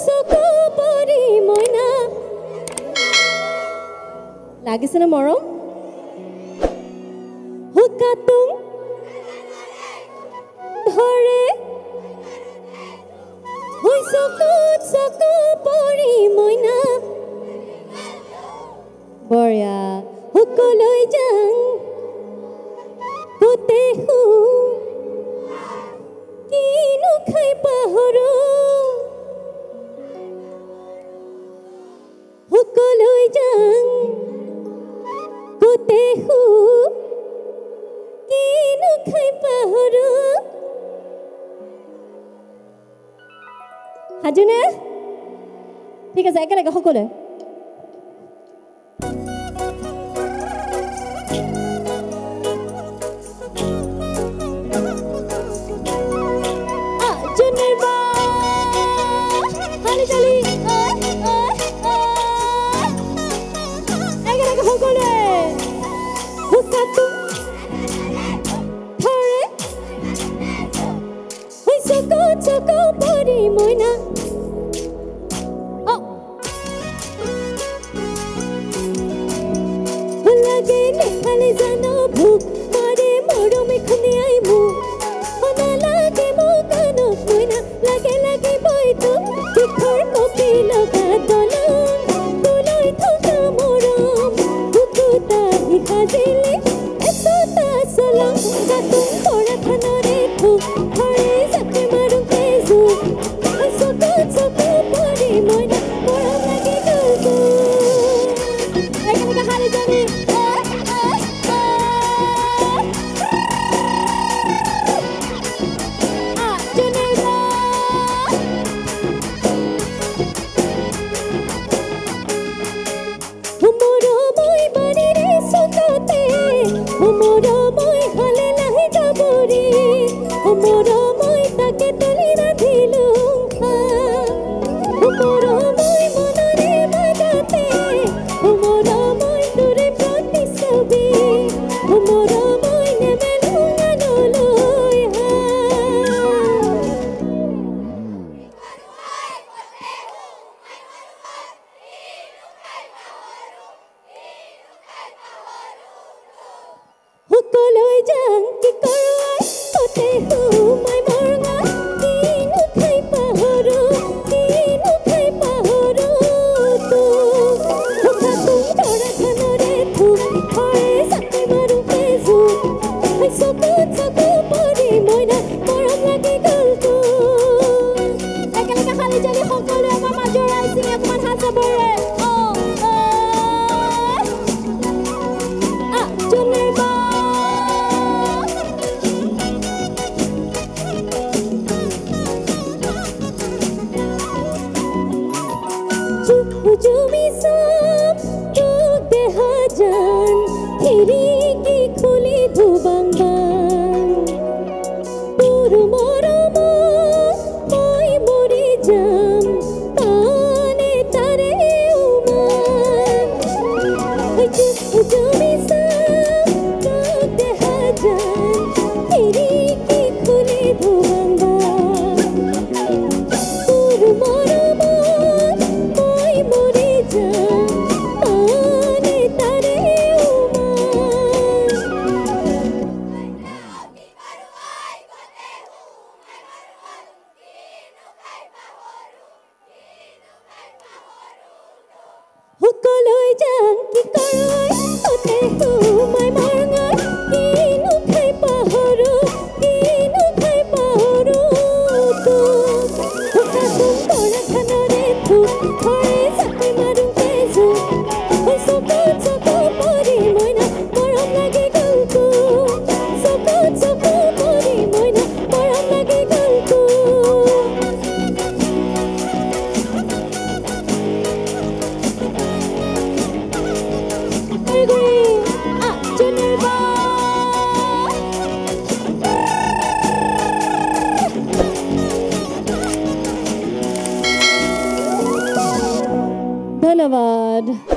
চকু পৰি মইনা লাগিছেনে মৰম হুকাতুং ধৰে হৈ চকু পৰি মইনা বঢ়িয়া সকলৈ যাং গোটে কিনো খাই পাহৰো সকলৈ যাং গোটে কিনো খাই পাহৰো সাজুনে ঠিক আছে একেলগে সকলোৱে চকু পৰি মইনা লাগে নেখালে জানো ভোক মাৰে মৰমে খুন্দিয়াই মোক নালাগে মোক কাণত মইনা লাগে লাগিবই তোক বিষৰ কপি লগা দলং তোলৈ থকা মৰম বুকুতা সাজিলে এচটা চলং গাতুং পৰা খানৰে থোক ধৰে জাকে মাৰো কেজু চকু পৰি মইনা মৰম লাগি গ'লতো একেলগে হালি জানি সকলৈ যাং কি কৰোৱাই ততে মই মৰঙা কিনো খাই পাহৰো তো হুকাতুং ধৰা খানৰে থোক ধৰে জাকে মাৰো কেজু চকু পৰি মইনা মৰম লাগি গ'লতো একেলগে খালি জানি সকলোৱে আমাৰ মাজৰ আইচিং অকমান হাজাবৰে হুজুমি সব তোক দেখা যান খিৰিকী খুলি ধুবাংবাং তোৰ মৰম মই মৰি যাম পানে তাৰে উমান হুজুমি সব তোক দেখা যান খিৰিকী খুলি ধুবাংবাং তোৰ মৰম সকলৈ যাং কি কৰোৱাই ততে মই মৰঙা কিনো খাই পাহৰো তো হুকাতুং ধৰা খানৰে থোক ধৰে জাকে মাৰো কেজু চকু পৰি মইনা মৰম লাগি গ'লতো চকু পৰি মইনা মৰম লাগি গ'লতো ধন্যবাদ।